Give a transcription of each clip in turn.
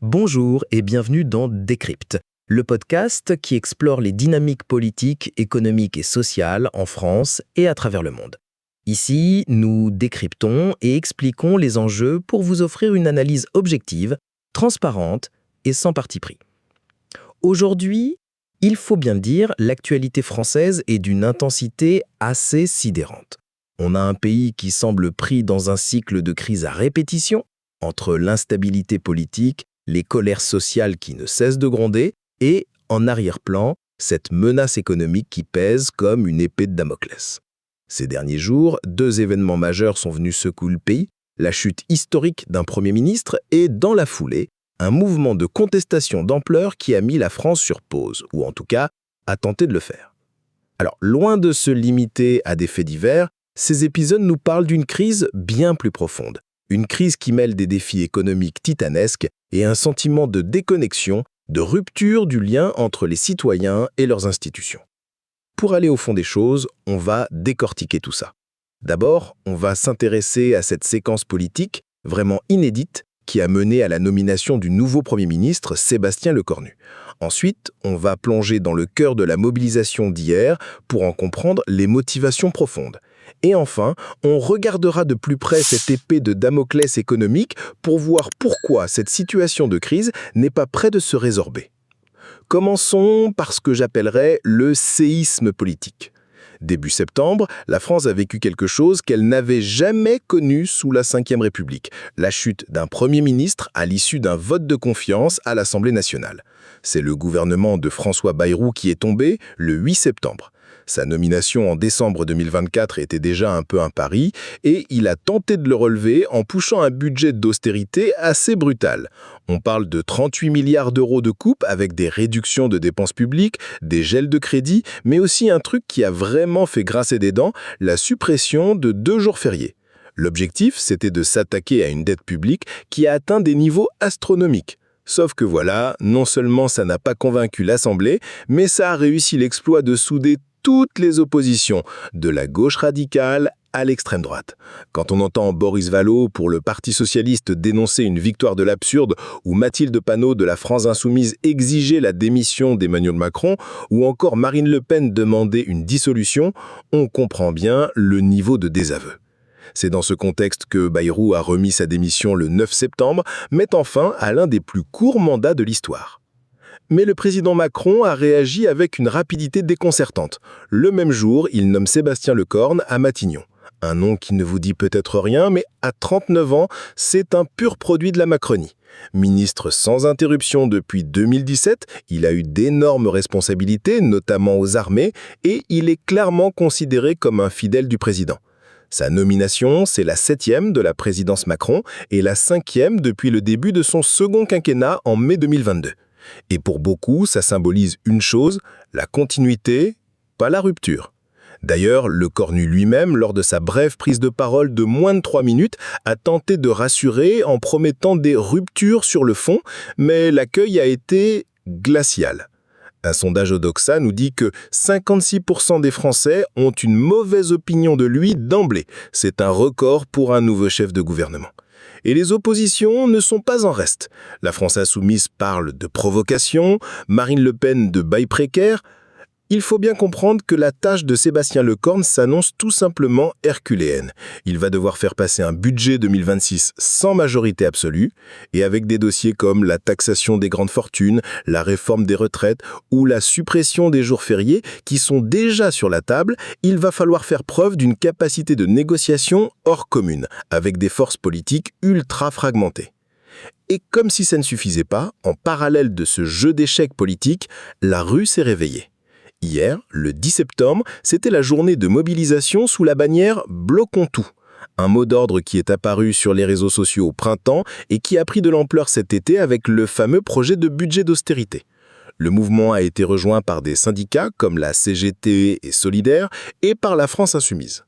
Bonjour et bienvenue dans Décrypte, le podcast qui explore les dynamiques politiques, économiques et sociales en France et à travers le monde. Ici, nous décryptons et expliquons les enjeux pour vous offrir une analyse objective, transparente et sans parti pris. Aujourd'hui, il faut bien le dire, l'actualité française est d'une intensité assez sidérante. On a un pays qui semble pris dans un cycle de crise à répétition, entre l'instabilité politique, les colères sociales qui ne cessent de gronder et, en arrière-plan, cette menace économique qui pèse comme une épée de Damoclès. Ces derniers jours, deux événements majeurs sont venus secouer le pays, la chute historique d'un Premier ministre et, dans la foulée, un mouvement de contestation d'ampleur qui a mis la France sur pause, ou en tout cas, a tenté de le faire. Alors, loin de se limiter à des faits divers, ces épisodes nous parlent d'une crise bien plus profonde. Une crise qui mêle des défis économiques titanesques et un sentiment de déconnexion, de rupture du lien entre les citoyens et leurs institutions. Pour aller au fond des choses, on va décortiquer tout ça. D'abord, on va s'intéresser à cette séquence politique vraiment inédite qui a mené à la nomination du nouveau Premier ministre, Sébastien Lecornu. Ensuite, on va plonger dans le cœur de la mobilisation d'hier pour en comprendre les motivations profondes. Et enfin, on regardera de plus près cette épée de Damoclès économique pour voir pourquoi cette situation de crise n'est pas près de se résorber. Commençons par ce que j'appellerais le séisme politique. Début septembre, la France a vécu quelque chose qu'elle n'avait jamais connu sous la Ve République, la chute d'un Premier ministre à l'issue d'un vote de confiance à l'Assemblée nationale. C'est le gouvernement de François Bayrou qui est tombé le 8 septembre. Sa nomination en décembre 2024 était déjà un peu un pari et il a tenté de le relever en poussant un budget d'austérité assez brutal. On parle de 38 milliards d'euros de coupe avec des réductions de dépenses publiques, des gels de crédit, mais aussi un truc qui a vraiment fait grincer des dents, la suppression de 2 jours fériés. L'objectif, c'était de s'attaquer à une dette publique qui a atteint des niveaux astronomiques. Sauf que voilà, non seulement ça n'a pas convaincu l'Assemblée, mais ça a réussi l'exploit de souder toutes les oppositions, de la gauche radicale à l'extrême droite. Quand on entend Boris Vallaud pour le Parti socialiste dénoncer une victoire de l'absurde ou Mathilde Panot de la France insoumise exiger la démission d'Emmanuel Macron ou encore Marine Le Pen demander une dissolution, on comprend bien le niveau de désaveu. C'est dans ce contexte que Bayrou a remis sa démission le 9 septembre, mettant fin à l'un des plus courts mandats de l'histoire. Mais le président Macron a réagi avec une rapidité déconcertante. Le même jour, il nomme Sébastien Lecornu à Matignon. Un nom qui ne vous dit peut-être rien, mais à 39 ans, c'est un pur produit de la Macronie. Ministre sans interruption depuis 2017, il a eu d'énormes responsabilités, notamment aux armées, et il est clairement considéré comme un fidèle du président. Sa nomination, c'est la 7e de la présidence Macron et la 5e depuis le début de son second quinquennat en mai 2022. Et pour beaucoup, ça symbolise une chose, la continuité, pas la rupture. D'ailleurs, Lecornu lui-même, lors de sa brève prise de parole de moins de 3 minutes, a tenté de rassurer en promettant des ruptures sur le fond, mais l'accueil a été glacial. Un sondage Odoxa nous dit que 56% des Français ont une mauvaise opinion de lui d'emblée. C'est un record pour un nouveau chef de gouvernement. Et les oppositions ne sont pas en reste. La France insoumise parle de provocation, Marine Le Pen de bail précaire. Il faut bien comprendre que la tâche de Sébastien Lecornu s'annonce tout simplement herculéenne. Il va devoir faire passer un budget 2026 sans majorité absolue et avec des dossiers comme la taxation des grandes fortunes, la réforme des retraites ou la suppression des jours fériés qui sont déjà sur la table, il va falloir faire preuve d'une capacité de négociation hors commune, avec des forces politiques ultra fragmentées. Et comme si ça ne suffisait pas, en parallèle de ce jeu d'échecs politiques, la rue s'est réveillée. Hier, le 10 septembre, c'était la journée de mobilisation sous la bannière « Bloquons tout », un mot d'ordre qui est apparu sur les réseaux sociaux au printemps et qui a pris de l'ampleur cet été avec le fameux projet de budget d'austérité. Le mouvement a été rejoint par des syndicats comme la CGT et Solidaires et par la France insoumise.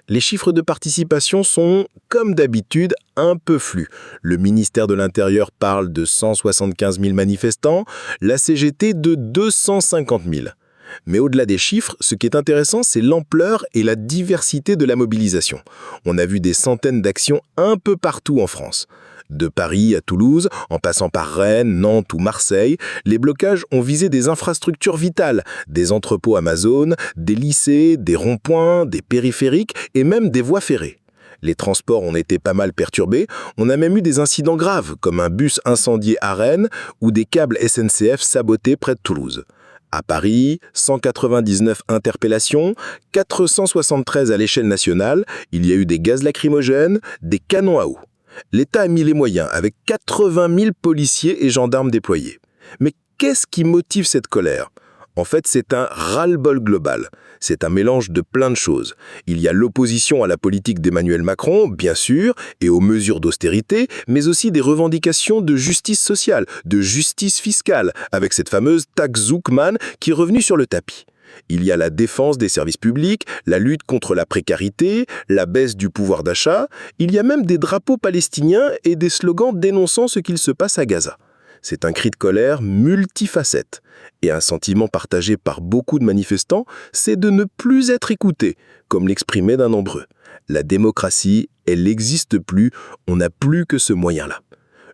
Les chiffres de participation sont, comme d'habitude, un peu flous. Le ministère de l'Intérieur parle de 175 000 manifestants, la CGT de 250 000. Mais au-delà des chiffres, ce qui est intéressant, c'est l'ampleur et la diversité de la mobilisation. On a vu des centaines d'actions un peu partout en France. De Paris à Toulouse, en passant par Rennes, Nantes ou Marseille, les blocages ont visé des infrastructures vitales, des entrepôts Amazon, des lycées, des ronds-points, des périphériques et même des voies ferrées. Les transports ont été pas mal perturbés, on a même eu des incidents graves, comme un bus incendié à Rennes ou des câbles SNCF sabotés près de Toulouse. À Paris, 199 interpellations, 473 à l'échelle nationale, il y a eu des gaz lacrymogènes, des canons à eau. L'État a mis les moyens, avec 80 000 policiers et gendarmes déployés. Mais qu'est-ce qui motive cette colère ? En fait, c'est un ras-le-bol global. C'est un mélange de plein de choses. Il y a l'opposition à la politique d'Emmanuel Macron, bien sûr, et aux mesures d'austérité, mais aussi des revendications de justice sociale, de justice fiscale, avec cette fameuse taxe Zuckman qui est revenue sur le tapis. Il y a la défense des services publics, la lutte contre la précarité, la baisse du pouvoir d'achat. Il y a même des drapeaux palestiniens et des slogans dénonçant ce qu'il se passe à Gaza. C'est un cri de colère multifacette. Et un sentiment partagé par beaucoup de manifestants, c'est de ne plus être écouté, comme l'exprimait d'un nombreux. La démocratie, elle n'existe plus, on n'a plus que ce moyen-là.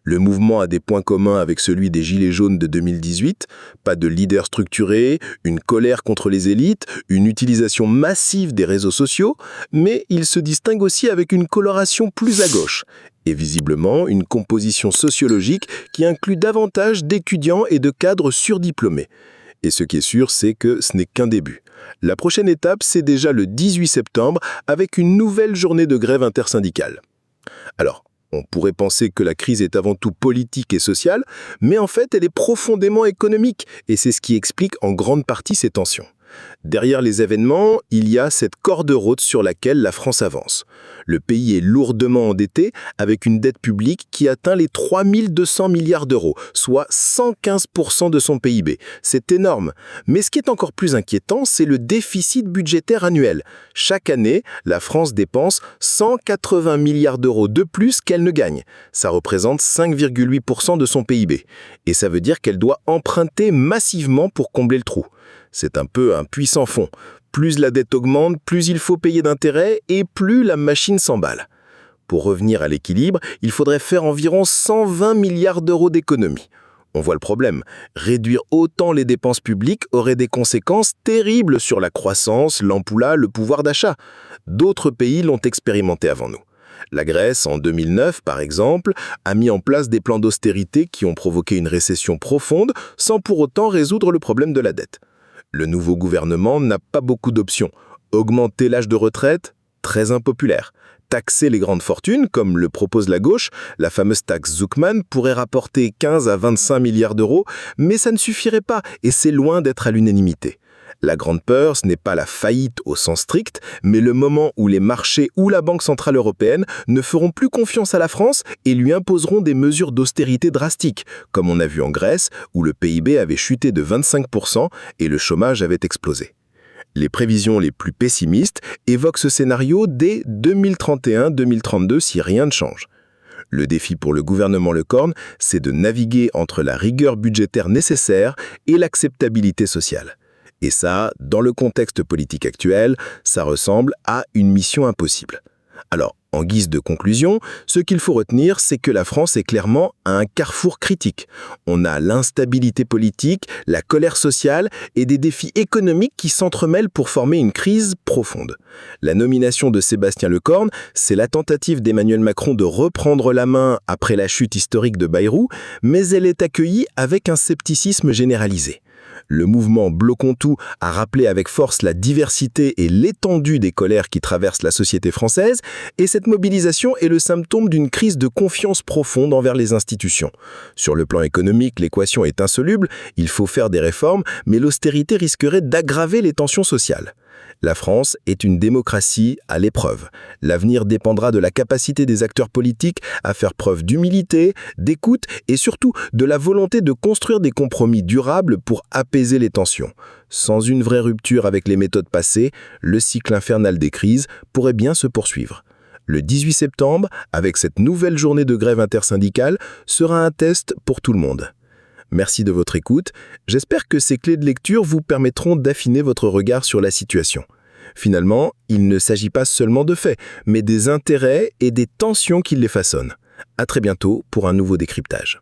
Le mouvement a des points communs avec celui des Gilets jaunes de 2018, pas de leader structuré, une colère contre les élites, une utilisation massive des réseaux sociaux, mais il se distingue aussi avec une coloration plus à gauche, et visiblement une composition sociologique qui inclut davantage d'étudiants et de cadres surdiplômés. Et ce qui est sûr, c'est que ce n'est qu'un début. La prochaine étape, c'est déjà le 18 septembre, avec une nouvelle journée de grève intersyndicale. Alors, on pourrait penser que la crise est avant tout politique et sociale, mais en fait, elle est profondément économique, et c'est ce qui explique en grande partie ces tensions. Derrière les événements, il y a cette corde haute sur laquelle la France avance. Le pays est lourdement endetté, avec une dette publique qui atteint les 3 200 milliards d'euros, soit 115% de son PIB. C'est énorme. Mais ce qui est encore plus inquiétant, c'est le déficit budgétaire annuel. Chaque année, la France dépense 180 milliards d'euros de plus qu'elle ne gagne. Ça représente 5,8% de son PIB. Et ça veut dire qu'elle doit emprunter massivement pour combler le trou. C'est un peu un puits sans fond. Plus la dette augmente, plus il faut payer d'intérêts et plus la machine s'emballe. Pour revenir à l'équilibre, il faudrait faire environ 120 milliards d'euros d'économies. On voit le problème. Réduire autant les dépenses publiques aurait des conséquences terribles sur la croissance, l'emploi, le pouvoir d'achat. D'autres pays l'ont expérimenté avant nous. La Grèce, en 2009, par exemple, a mis en place des plans d'austérité qui ont provoqué une récession profonde sans pour autant résoudre le problème de la dette. Le nouveau gouvernement n'a pas beaucoup d'options. Augmenter l'âge de retraite, très impopulaire. Taxer les grandes fortunes, comme le propose la gauche, la fameuse taxe Zuckman pourrait rapporter 15 à 25 milliards d'euros, mais ça ne suffirait pas et c'est loin d'être à l'unanimité. La grande peur, ce n'est pas la faillite au sens strict, mais le moment où les marchés ou la Banque centrale européenne ne feront plus confiance à la France et lui imposeront des mesures d'austérité drastiques, comme on a vu en Grèce, où le PIB avait chuté de 25% et le chômage avait explosé. Les prévisions les plus pessimistes évoquent ce scénario dès 2031-2032 si rien ne change. Le défi pour le gouvernement Lecorne, c'est de naviguer entre la rigueur budgétaire nécessaire et l'acceptabilité sociale. Et ça, dans le contexte politique actuel, ça ressemble à une mission impossible. Alors, en guise de conclusion, ce qu'il faut retenir, c'est que la France est clairement à un carrefour critique. On a l'instabilité politique, la colère sociale et des défis économiques qui s'entremêlent pour former une crise profonde. La nomination de Sébastien Lecorne, c'est la tentative d'Emmanuel Macron de reprendre la main après la chute historique de Bayrou, mais elle est accueillie avec un scepticisme généralisé. Le mouvement Bloquons tout a rappelé avec force la diversité et l'étendue des colères qui traversent la société française, et cette mobilisation est le symptôme d'une crise de confiance profonde envers les institutions. Sur le plan économique, l'équation est insoluble, il faut faire des réformes, mais l'austérité risquerait d'aggraver les tensions sociales. La France est une démocratie à l'épreuve. L'avenir dépendra de la capacité des acteurs politiques à faire preuve d'humilité, d'écoute et surtout de la volonté de construire des compromis durables pour apaiser les tensions. Sans une vraie rupture avec les méthodes passées, le cycle infernal des crises pourrait bien se poursuivre. Le 18 septembre, avec cette nouvelle journée de grève intersyndicale, sera un test pour tout le monde. Merci de votre écoute. J'espère que ces clés de lecture vous permettront d'affiner votre regard sur la situation. Finalement, il ne s'agit pas seulement de faits, mais des intérêts et des tensions qui les façonnent. À très bientôt pour un nouveau décryptage.